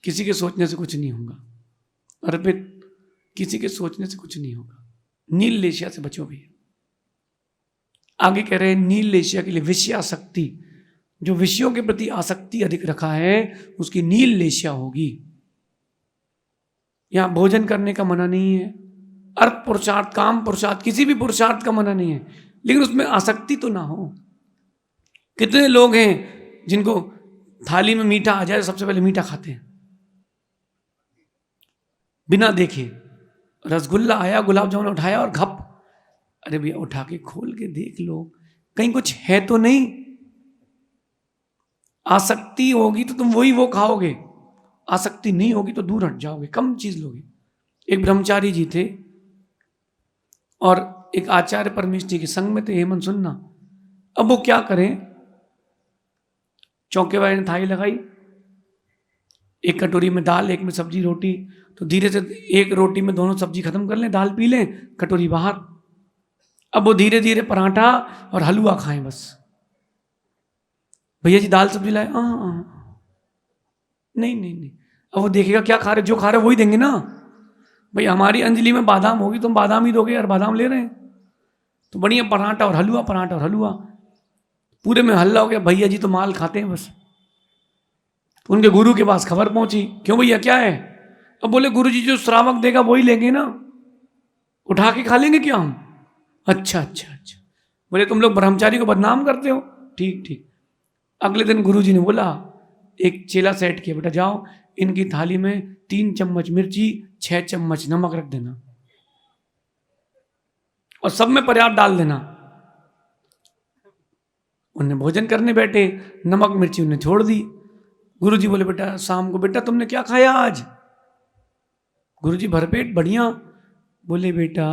किसी के सोचने से कुछ नहीं होगा। अर्पित, किसी के सोचने से कुछ नहीं होगा। नील लेशिया से बचो भैया। आगे कह रहे हैं नील लेशिया के लिए विषयासक्ति, जो विषयों के प्रति आसक्ति अधिक रखा है उसकी नील लेशिया होगी। यहां भोजन करने का मना नहीं है, अर्थ पुरुषार्थ, काम पुरुषार्थ, किसी भी पुरुषार्थ का मना नहीं है, लेकिन उसमें आसक्ति तो ना हो। कितने लोग हैं जिनको थाली में मीठा आ जाए सबसे पहले मीठा खाते हैं बिना देखे। रसगुल्ला आया, गुलाब जामुन उठाया और घप, अरे भैया उठा के खोल के देख लो कहीं कुछ है तो नहीं। आसक्ति होगी तो तुम वही वो खाओगे, आसक्ति नहीं होगी तो दूर हट जाओगे, कम चीज लोगे। एक ब्रह्मचारी जी थे और एक आचार्य परमेष्ठी के संग में थे। हेमंत सुनना, अब वो क्या करें, चौके वाले ने थाली लगाई, एक कटोरी में दाल, एक में सब्जी रोटी, तो धीरे से एक रोटी में दोनों सब्जी खत्म कर लें, दाल पी लें, कटोरी बाहर। अब वो धीरे धीरे पराठा और हलवा खाएं बस। भैया जी दाल सब्जी लाए, नहीं नहीं नहीं। अब वो देखेगा क्या खा रहे, जो खा रहे वही देंगे ना। भाई हमारी अंजलि में बादाम होगी, तुम बादाम ही दोगे यार, बादाम ले रहे हैं। तो बढ़िया पराठा और हलवा, पराठा और हलवा, पूरे में हल्ला हो गया। भैया जी तो माल खाते हैं बस। तो उनके गुरु के पास खबर पहुंची, क्यों भैया क्या है? अब बोले गुरु जी जो श्रावक देगा वही लेंगे ना, उठा के खा लेंगे क्या हम? अच्छा अच्छा अच्छा। बोले तुम लोग ब्रह्मचारी को बदनाम करते हो। ठीक ठीक। अगले दिन गुरु जी ने बोला, एक चेला सेट किया, बेटा जाओ इनकी थाली में 3 चम्मच मिर्ची, 6 चम्मच नमक रख देना और सब में पर्याप्त डाल देना। उन्हें भोजन करने बैठे, नमक मिर्ची उन्हें छोड़ दी। गुरु जी बोले बेटा शाम को, बेटा तुमने क्या खाया आज? गुरु जी भरपेट बढ़िया। बोले बेटा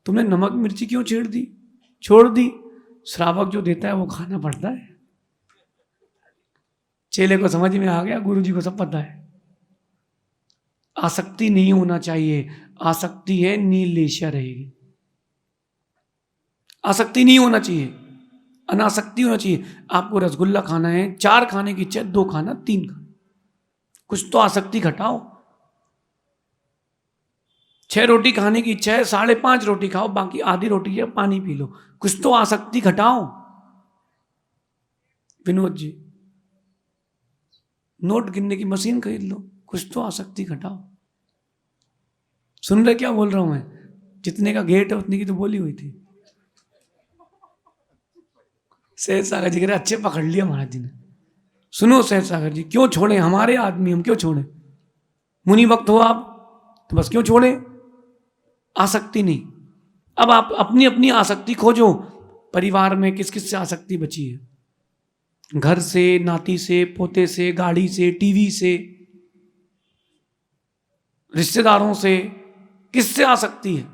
तुमने नमक मिर्ची क्यों छोड़ दी? श्रावक जो देता है वो खाना पड़ता है। चेले को समझ में आ गया, गुरु जी को सब पता है। आसक्ति नहीं होना चाहिए, आसक्ति है नील लेशिया रहेगी। आसक्ति नहीं होना चाहिए, अनासक्ति होना चाहिए। आपको रसगुल्ला खाना है, 4 खाने की इच्छा, 2 खाना, 3 खाना, कुछ तो आसक्ति घटाओ। 6 रोटी खाने की इच्छा है, 5.5 रोटी खाओ, बाकी आधी रोटी है पानी पी लो, कुछ तो आसक्ति घटाओ। विनोद जी नोट गिनने की मशीन खरीद लो, कुछ तो आसक्ति घटाओ। सुन रहे क्या बोल रहा हूं मैं? जितने का गेट है उतने की तो बोली हुई थी। सहज सागर जी कह रहे अच्छे पकड़ लिया महाराज जी ने। सुनो सहज सागर जी, क्यों छोड़े हमारे आदमी, हम क्यों छोड़े? मुनि भक्त हो आप तो बस क्यों छोड़े? आसक्ति नहीं। अब आप अपनी अपनी आसक्ति खोजो। परिवार में किस किस से आसक्ति बची है? घर से, नाती से, पोते से, गाड़ी से, टीवी से, रिश्तेदारों से, किससे आसक्ति है?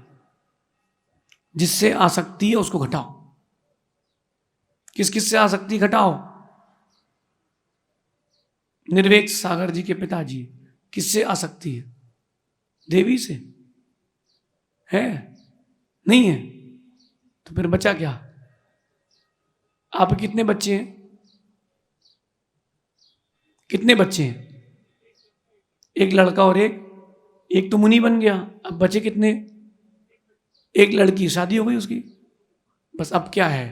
जिससे आसक्ति है उसको घटाओ। किस किस से आसक्ति घटाओ? निर्वेक सागर जी के पिताजी, किससे आसक्ति है? देवी से है? नहीं है तो फिर बचा क्या? आप कितने बच्चे हैं? कितने बच्चे हैं? एक लड़का और एक तो मुनि बन गया। अब बचे कितने? एक लड़की, शादी हो गई उसकी, बस। अब क्या है?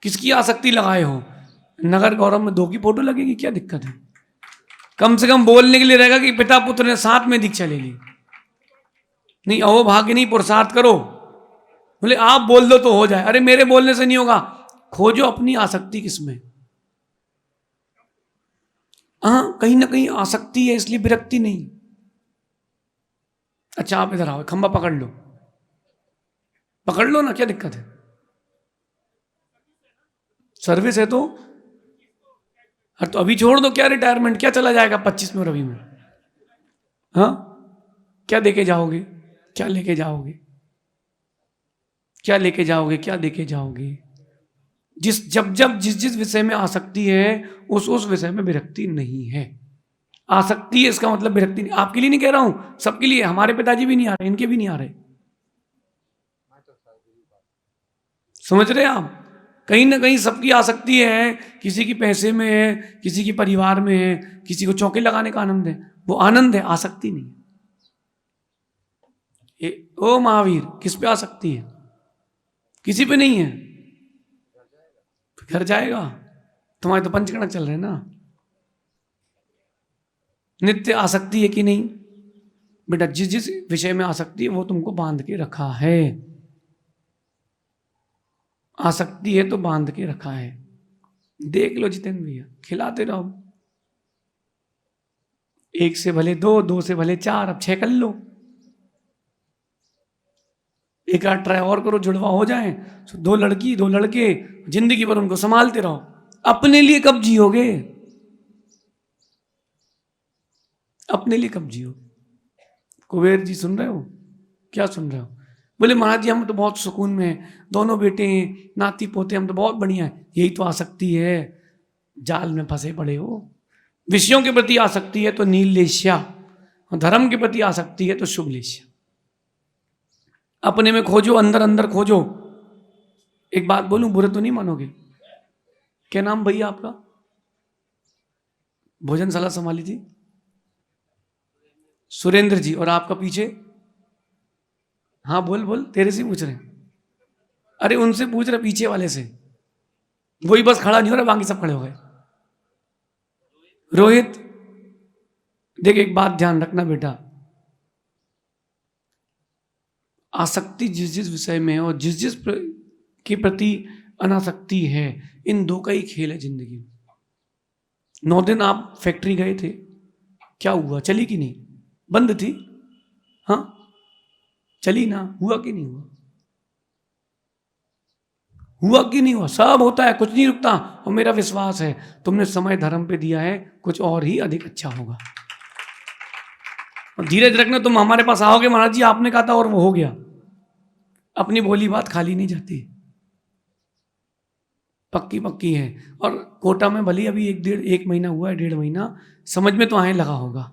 किसकी आसक्ति लगाए हो? नगर गौरव में 2 की फोटो लगेगी, क्या दिक्कत है? कम से कम बोलने के लिए रहेगा कि पिता पुत्र ने साथ में दीक्षा ले ली। नहीं अहो भाग्य नहीं, पुरुषार्थ करो। बोले आप बोल दो तो हो जाए। अरे मेरे बोलने से नहीं होगा, खोजो अपनी आसक्ति किसमें। हाँ, कहीं ना कहीं आसक्ति है, इसलिए विरक्ति नहीं। अच्छा आप इधर आओ, खंबा पकड़ लो ना, क्या दिक्कत है? सर्विस है तो, अरे तो अभी छोड़ दो, क्या रिटायरमेंट, क्या चला जाएगा 25 में और अभी में? हाँ, क्या देके जाओगे, क्या लेके जाओगे, क्या लेके जाओगे, क्या देके जाओगे? जब जिस विषय में आसक्ति है, उस विषय में विरक्ति नहीं है। आसक्ति है इसका मतलब विरक्ति नहीं। आपके लिए नहीं कह रहा हूं, सबके लिए। हमारे पिताजी भी नहीं आ रहे, इनके भी नहीं आ रहे। समझ रहे हैं आप? कहीं ना कहीं सबकी आसक्ति है, किसी की पैसे में है, किसी की परिवार में है, किसी को चौके लगाने का आनंद है, वो आनंद है, आसक्ति नहीं। ओ महावीर, किस पे आसक्ति है? किसी पे नहीं है। घर जाएगा। तुम्हारे तो पंचकर्णक चल रहे हैं ना। नित्य आसक्ति है कि नहीं बेटा? जिस जिस विषय में आसक्ति है वो तुमको बांध के रखा है। आसक्ति है तो बांध के रखा है। देख लो जितेंद्र भैया, खिलाते रहो। 1 से भले 2, 2 से भले 4, अब 6 कर लो। एक आध ट्राई और करो, जुड़वा हो जाए। 2 लड़की 2 लड़के, जिंदगी भर उनको संभालते रहो। अपने लिए कब जियोगे? अपने लिए कब जियो? कुबेर जी सुन रहे हो? क्या सुन रहे हो? बोले महाराज जी हम तो बहुत सुकून में हैं, दोनों बेटे हैं, नाती पोते, हम तो बहुत बढ़िया है। यही तो आसक्ति है, जाल में फंसे पड़े हो। विषयों के प्रति आसक्ति है तो नीललेश्या, धर्म के प्रति आसक्ति है तो शुभलेश्या। अपने में खोजो, अंदर अंदर खोजो। एक बात बोलूं, बुरे तो नहीं मानोगे। क्या नाम भैया आपका? भोजनशाला संभाली थी? सुरेंद्र जी। और आपका पीछे? हाँ बोल बोल, तेरे से पूछ रहे हैं। अरे उनसे पूछ रहे, पीछे वाले से। वही बस खड़ा नहीं हो रहा, बाकी सब खड़े हो गए। रोहित देख, एक बात ध्यान रखना बेटा, आसक्ति जिस जिस विषय में है और जिस जिस के प्रति अनासक्ति है, इन दो का ही खेल है जिंदगी में। 9 दिन आप फैक्ट्री गए थे, क्या हुआ? चली कि नहीं? बंद थी, हाँ चली ना? हुआ कि नहीं हुआ? हुआ कि नहीं हुआ? सब होता है, कुछ नहीं रुकता। और मेरा विश्वास है तुमने समय धर्म पे दिया है, कुछ और ही अधिक अच्छा होगा। और धीरज रखना, तुम हमारे पास आओगे महाराज जी आपने कहा था और वो हो गया। अपनी बोली बात खाली नहीं जाती, पक्की पक्की है। और कोटा में भले अभी 1 महीना हुआ है, 1.5 महीना, समझ में तो आने लगा होगा।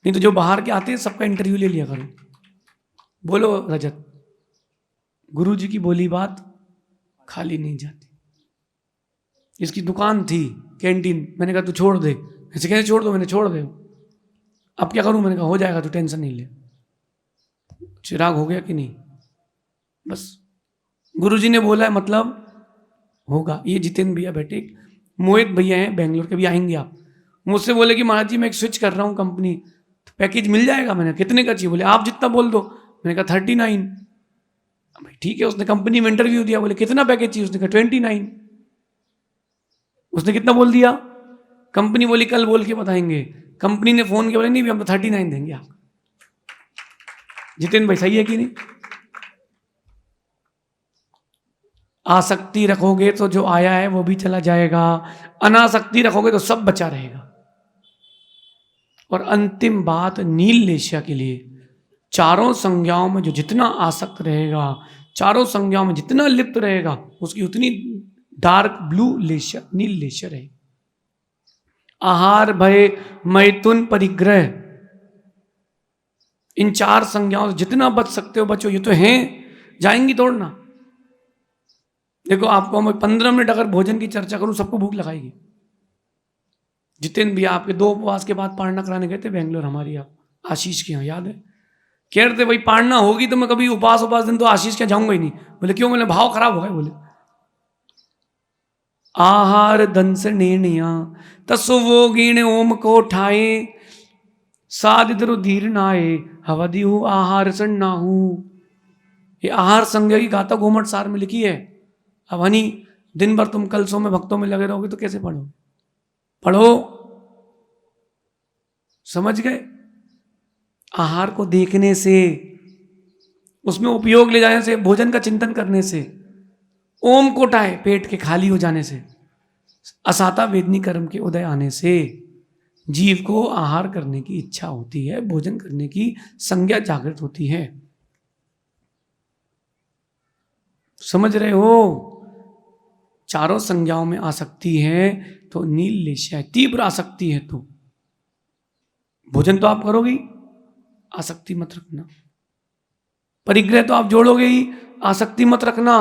नहीं तो जो बाहर के आते हैं सबका इंटरव्यू ले लिया करो। बोलो रजत, गुरु जी की बोली बात खाली नहीं जाती। इसकी दुकान थी, कैंटीन, मैंने कहा तू छोड़ दे। ऐसे कैसे छोड़ दो? मैंने छोड़ दे। अब क्या करूं? मैंने कहा हो जाएगा, तू टेंशन नहीं ले। चिराग हो गया कि नहीं? बस गुरु जी ने बोला है, मतलब होगा। ये जितेंद्र भैया बैठे, मोहित भैया हैं बेंगलोर के, भी आएंगे आप। मुझसे बोले कि महाराज जी मैं एक स्विच कर रहा हूँ कंपनी, तो पैकेज मिल जाएगा? मैंने कितने का चाहिए? बोले आप जितना बोल दो। मैंने कहा 39। भाई ठीक है, उसने कंपनी में इंटरव्यू दिया, बोले कितना पैकेज चाहिए? उसने कहा 29। उसने कितना बोल दिया? कंपनी बोली कल बोल के बताएंगे। कंपनी ने फोन किया, बोले नहीं भी हम तो 39 देंगे आप। जितेंद्र भाई सही है कि नहीं? आसक्ति रखोगे तो जो आया है वो भी चला जाएगा, अनासक्ति रखोगे तो सब बचा रहेगा। और अंतिम बात नीललेश्या के लिए, चारों संज्ञाओं में जो जितना आसक्त रहेगा, चारों संज्ञाओं में जितना लिप्त रहेगा, उसकी उतनी डार्क ब्लू लेश्या, नीललेश्या रहेगी। आहार, भय, मैथुन, परिग्रह, इन 4 संज्ञाओं से जितना बच सकते हो बचो। ये तो हैं, जाएंगी तोड़ना। देखो आपको मैं 15 मिनट अगर भोजन की चर्चा करूं, सबको भूख लगाएगी। जितेंद्र भी आपके 2 उपवास के बाद पारणा कराने गए थे बेंगलोर, हमारी आप आशीष के यहाँ, याद है? कह रहे थे भाई पारणा होगी तो मैं कभी उपास दिन तो आशीष के जाऊंगा ही नहीं। बोले क्यों? मैंने भाव खराब हो गए। बोले आहार दंस निर्णया तसो वो गिण ओम को ठाए साधिद्रु धीर नाए हवदिहु आहार सन्नाहु। ये आहार संज्ञा की गाथा गोमठ सार में लिखी है। अब हनी दिन भर तुम कलसों में भक्तों में लगे रहोगे तो कैसे पढ़ो? पढ़ो, समझ गए? आहार को देखने से, उसमें उपयोग ले जाने से, भोजन का चिंतन करने से, ओम कोटाए पेट के खाली हो जाने से, असाता वेदनी कर्म के उदय आने से जीव को आहार करने की इच्छा होती है, भोजन करने की संज्ञा जागृत होती है। समझ रहे हो? चारों संज्ञाओं में आसक्ति है तो नील लेशा, तीव्र आसक्ति है तो भोजन तो आप करोगे ही, आसक्ति मत रखना। परिग्रह तो आप जोड़ोगे ही, आसक्ति मत रखना।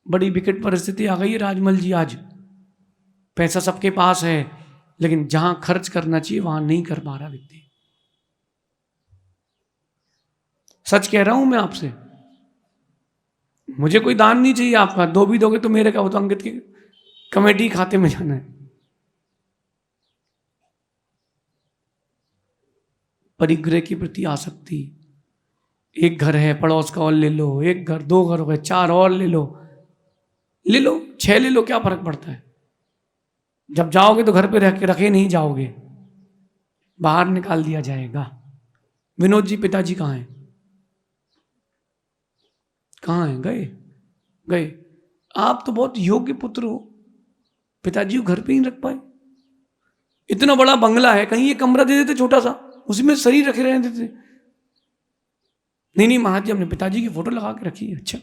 बड़ी विकट परिस्थिति आ गई है राजमल जी आज। पैसा सबके पास है लेकिन जहां खर्च करना चाहिए वहां नहीं कर पा रहा व्यक्ति। सच कह रहा हूं मैं आपसे, मुझे कोई दान नहीं चाहिए आपका, दो भी दोगे तो मेरे क्या, वो तो अंकित की कमेटी खाते में जाना है। परिग्रह की प्रति आसक्ति, एक घर है पड़ोस का और ले लो, एक घर, दो घर हो गए, चार और ले लो, 6 ले लो, क्या फर्क पड़ता है? जब जाओगे तो घर पे रखे नहीं जाओगे, बाहर निकाल दिया जाएगा। विनोद जी पिताजी कहाँ हैं? कहाँ हैं? गए। आप तो बहुत योग्य पुत्र हो, पिताजी को घर पे ही रख पाए। इतना बड़ा बंगला है, कहीं ये कमरा दे देते छोटा सा, उसी में शरीर रखे रहने देते। नहीं महाराज जी, हमने पिताजी की फोटो लगा के रखी है। अच्छा,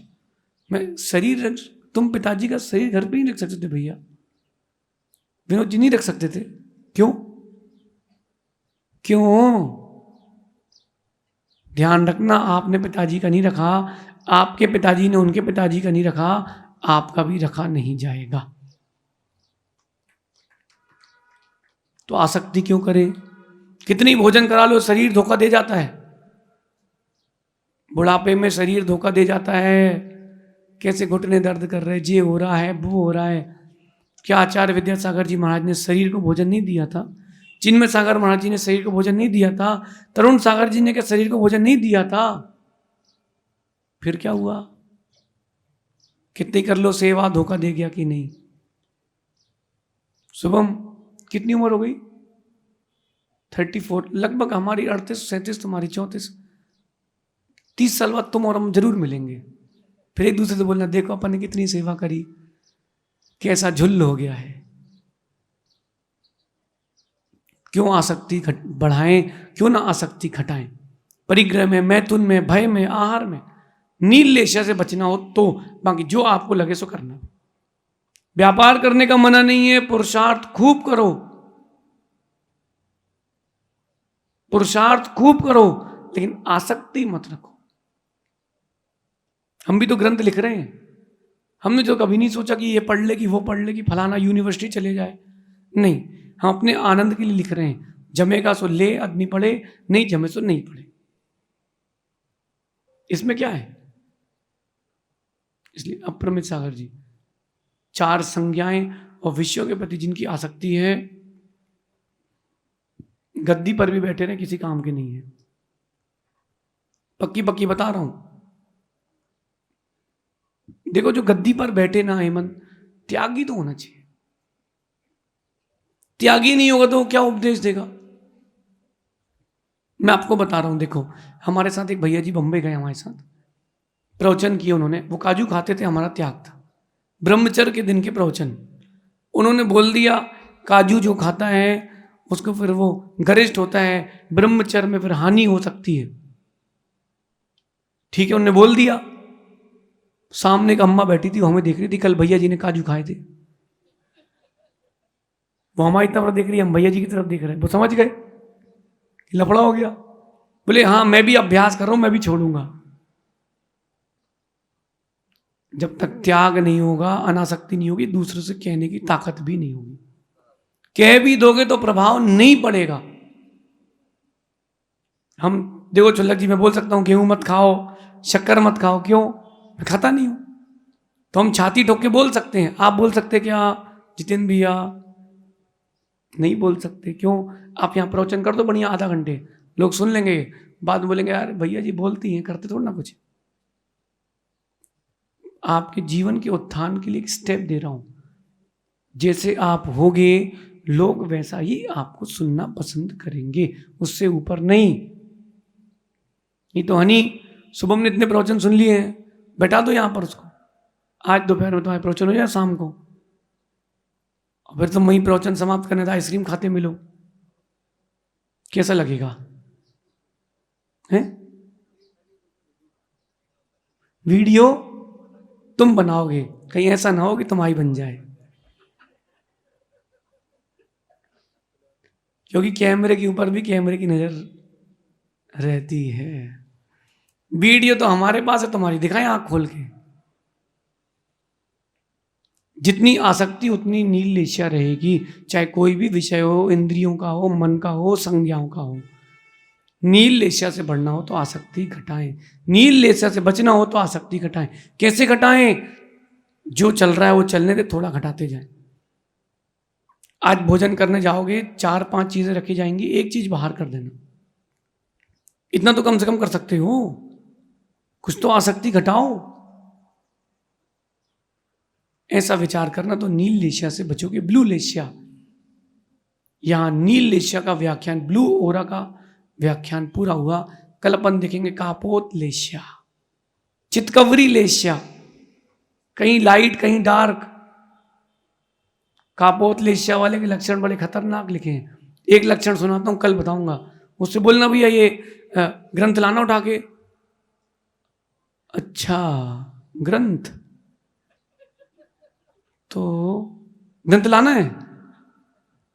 मैं शरीर, तुम पिताजी का शरीर घर पे ही रख सकते थे भैया, विनोद जी नहीं रख सकते थे? क्यों? ध्यान रखना, आपने पिताजी का नहीं रखा, आपके पिताजी ने उनके पिताजी का नहीं रखा, आपका भी रखा नहीं जाएगा। तो आसक्ति क्यों करें? कितनी भोजन करा लो, शरीर धोखा दे जाता है। बुढ़ापे में शरीर धोखा दे जाता है। कैसे घुटने दर्द कर रहे, ये हो रहा है, वो हो रहा है। क्या आचार्य विद्यासागर जी महाराज ने शरीर को भोजन नहीं दिया था? चिन्मय सागर महाराज जी ने शरीर को भोजन नहीं दिया था? तरुण सागर जी ने क्या शरीर को भोजन नहीं दिया था? फिर क्या हुआ? कितनी कर लो सेवा, धोखा दे गया कि नहीं? शुभम कितनी उम्र हो गई? 34, लगभग हमारी 38, 37, तुम्हारी 34। 30 साल बाद तुम और हम जरूर मिलेंगे, फिर एक दूसरे से बोलना, देखो अपन ने कितनी सेवा करी, कैसा झुल्ल हो गया है। क्यों आसक्ति बढ़ाएं, क्यों ना आसक्ति घटाएं? परिग्रह में, मैथुन में, भय में, आहार में, नील लेशा से बचना हो तो, बाकी जो आपको लगे सो करना। व्यापार करने का मना नहीं है, पुरुषार्थ खूब करो, पुरुषार्थ खूब करो, लेकिन आसक्ति मत रखो। हम भी तो ग्रंथ लिख रहे हैं, हमने जो कभी नहीं सोचा कि ये पढ़ ले, कि वो पढ़ ले, कि फलाना यूनिवर्सिटी चले जाए। नहीं, हम अपने आनंद के लिए लिख रहे हैं। जमेगा सो ले आदमी पढ़े, नहीं जमे सो नहीं पढ़े, इसमें क्या है? इसलिए अप्रमित सागर जी, 4 संज्ञाएं और विषयों के प्रति जिनकी आसक्ति है, गद्दी पर भी बैठे रहे, किसी काम के नहीं है। पक्की पक्की बता रहा हूं। देखो, जो गद्दी पर बैठे ना हेमंत, त्यागी तो होना चाहिए। त्यागी नहीं होगा तो क्या उपदेश देगा? मैं आपको बता रहा हूं, देखो हमारे साथ एक भैया जी बम्बई गए, हमारे साथ प्रवचन किए उन्होंने। वो काजू खाते थे, हमारा त्याग था, ब्रह्मचर्य के दिन के प्रवचन। उन्होंने बोल दिया काजू जो खाता है उसको फिर वो गरिष्ठ होता है, ब्रह्मचर्य में फिर हानि हो सकती है। ठीक है, उन्होंने बोल दिया। सामने एक अम्मा बैठी थी, वो हमें देख रही थी, कल भैया जी ने काजू खाए थे। वो हमारी तरफ देख रही है, हम भैया जी की तरफ देख रहे हैं। वो समझ गए कि लफड़ा हो गया। बोले हाँ, मैं भी अभ्यास कर रहा हूं, मैं भी छोड़ूंगा। जब तक त्याग नहीं होगा, अनासक्ति नहीं होगी, दूसरे से कहने की ताकत भी नहीं होगी। कह भी दोगे तो प्रभाव नहीं पड़ेगा। हम देखो छुल्लक जी, मैं बोल सकता हूं गेहूं मत खाओ, शक्कर मत खाओ, क्यों? मैं खाता नहीं हूं। तो हम छाती ठोक के बोल सकते हैं। आप बोल सकते क्या जितेंद्र भैया? नहीं बोल सकते। क्यों? आप यहाँ प्रवचन कर दो बढ़िया आधा घंटे, लोग सुन लेंगे, बाद में बोलेंगे यार भैया जी बोलती हैं, करते थोड़ा ना कुछ। आपके जीवन के उत्थान के लिए एक स्टेप दे रहा हूं। जैसे आप होगे, लोग वैसा ही आपको सुनना पसंद करेंगे, उससे ऊपर नहीं। ये तो हनी शुभम ने इतने प्रवचन सुन लिए हैं, बैठा दो यहां पर उसको, आज दोपहर में तुम्हारे प्रवचन हो जाए, शाम को, और फिर तुम वही प्रवचन समाप्त करने तो आइसक्रीम खाते मिलो, कैसा लगेगा? है वीडियो तुम बनाओगे, कहीं ऐसा ना हो कि तुम्हारी बन जाए, क्योंकि कैमरे के ऊपर भी कैमरे की नजर रहती है। वीडियो तो हमारे पास है, तुम्हारी दिखाएं आंख खोल के। जितनी आसक्ति उतनी नील लेशिया रहेगी, चाहे कोई भी विषय हो, इंद्रियों का हो, मन का हो, संज्ञाओं का हो। नील लेशिया से बढ़ना हो तो आसक्ति घटाएं, नील लेशिया से बचना हो तो आसक्ति घटाएं। कैसे घटाएं? जो चल रहा है वो चलने दे, थोड़ा घटाते जाएं। आज भोजन करने जाओगे, 4-5 चीजें रखी जाएंगी, एक चीज बाहर कर देना, इतना तो कम से कम कर सकते हो, कुछ तो आसक्ति घटाओ। ऐसा विचार करना तो नील लेशिया से बचोगे। ब्लू लेशिया, यहां नील लेशिया का व्याख्यान, ब्लू ओरा का व्याख्यान पूरा हुआ। कल अपन देखेंगे कापोत लेशिया, चितकवरी लेशिया, कहीं लाइट कहीं डार्क। कापोत लेशिया वाले के लक्षण बड़े खतरनाक लिखे हैं। एक लक्षण सुनाता हूं, कल बताऊंगा, उससे बोलना भैया ये ग्रंथ लाना उठा के। अच्छा ग्रंथ, तो ग्रंथ लाना है?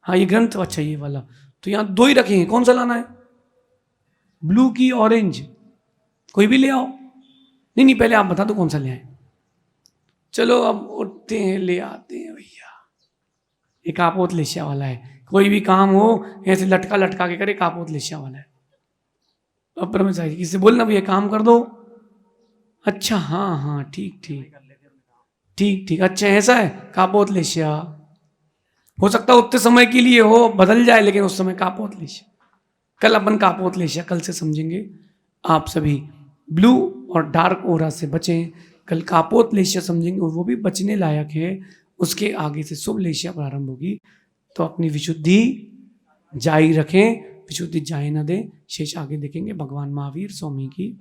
हाँ ये ग्रंथ, अच्छा ये वाला, तो यहां 2 ही रखे हैं, कौन सा लाना है? ब्लू की ऑरेंज, कोई भी ले आओ। नहीं नहीं, पहले आप बता दो कौन सा ले आए। चलो अब उठते हैं, ले आते हैं भैया। एक कापोत लेशिया वाला है, कोई भी काम हो ऐसे लटका लटका के करे, कापोत लेशिया वाला है। अब ब्रह्मचारी किससे बोलना भैया काम कर दो। अच्छा हाँ हाँ ठीक ठीक ठीक ठीक, अच्छा ऐसा है कापोत लेशिया। हो सकता है उतने समय के लिए हो, बदल जाए, लेकिन उस समय कापोत लेशिया। कल अपन कापोत लेशिया कल से समझेंगे। आप सभी ब्लू और डार्क ओरा से बचें। कल कापोत लेशिया समझेंगे और वो भी बचने लायक है। उसके आगे से शुभ लेशिया प्रारंभ होगी। तो अपनी विशुद्धि जारी रखें, विशुद्धि जाए न दें। शेष आगे देखेंगे। भगवान महावीर स्वामी की